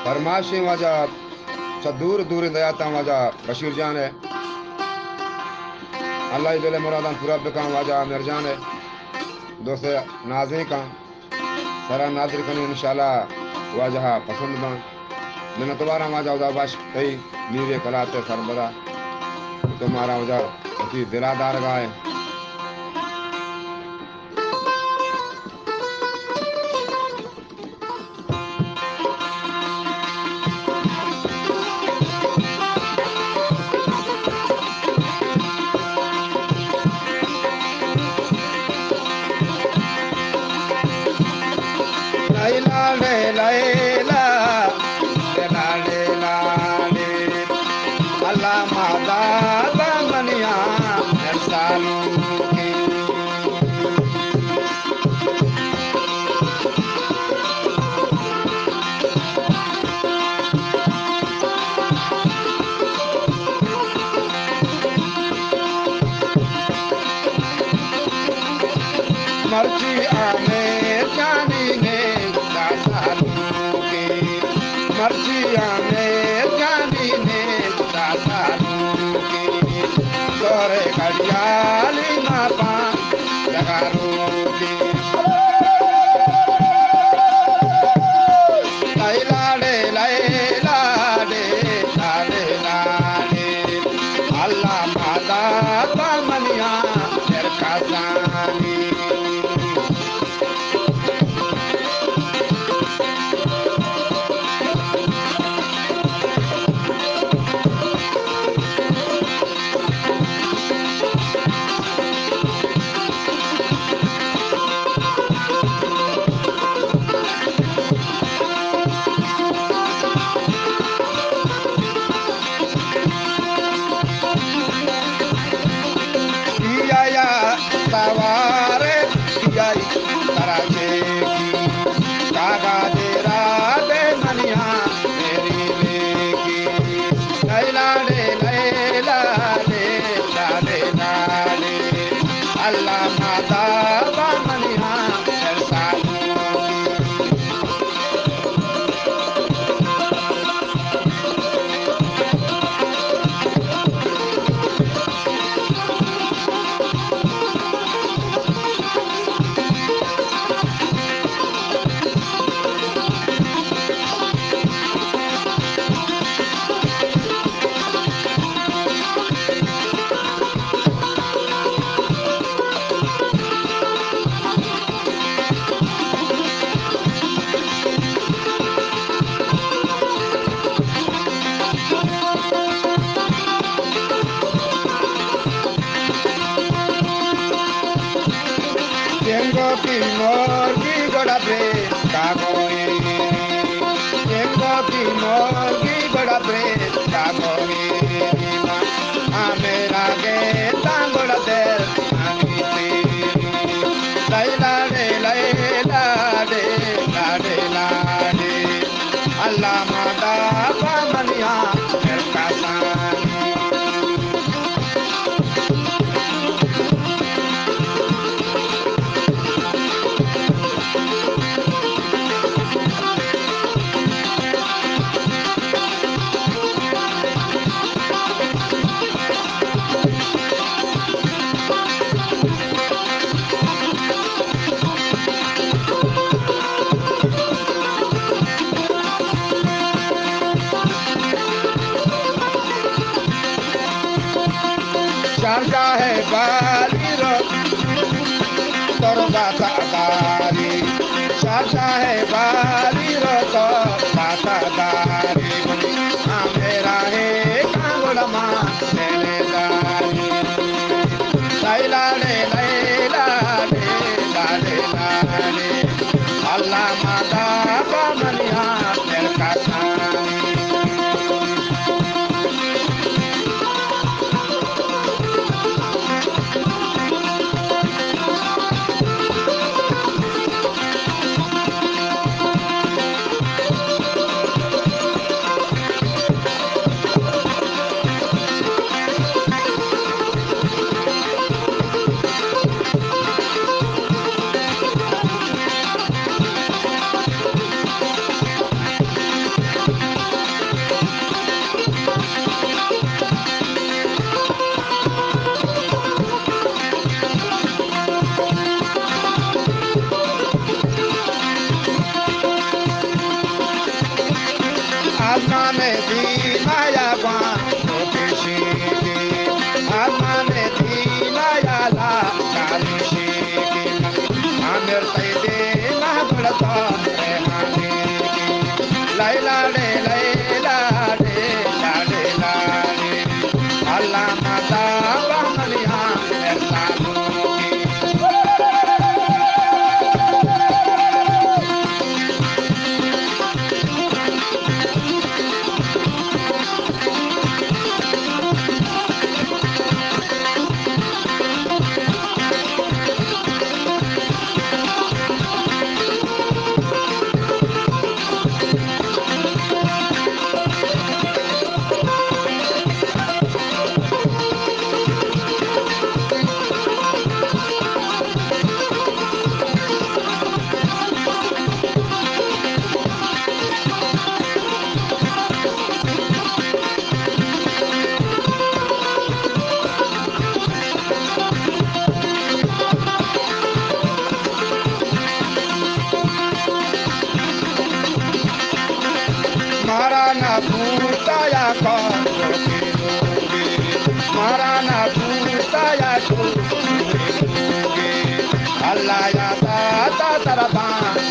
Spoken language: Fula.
फरमाइशें वजह दूर दूर दयाता वजह बशीरजान है अल्लाह दिल मुरादां पूरा बिका वजह आमरजान है दोस्त नाज़ेक सारा नाज़र कन इंशाल्लाह वजह पसंद बन मैंने तुम्हारा वजह उदा बाश कई नीरे कलाते सरबरा तुम्हारा वजह अति दिलादार गाए मर्जी आमेर जानी ने दासालू के मर्जी आमेर जानी ने दासालू के तोरे घड़ियाली मापा लगारू के लाडे लाडे लाडे लाडे अल्लाह माता बामनिया तेर कासानी सवारे कियाई तराजे की कागा तेरा दे मनिया मेरी लेकी लैला ले लैला ले लाले लाले अल्लाह माता बा मनिया सालू की मोरगी गोड़ा पे कागोए की मोरगी गोड़ा पे कागोए मेरा के तांगोड़ा दे लैला रे लैला रे लाडे लाडे अल्लाह माता बामनिया तेर कासानी शारजा है बाली रो तोरगा तादारी शारजा है बाली रो तो तादारी मेरा है कांगोड़ा मां लेने दारी लैला ले लैला ले लाले लाले अल्लाह माता बामनिया तेर कासानी आसमाने थी माया बां पेशी आसमाने थी माया ला कालिशी आमिर सैदे महबूबता रहमानी लैला रे लैला रे लाडे लाडे अल्लाह माता बहमनिया Putaya Marana Putaya Allah ya ta taraba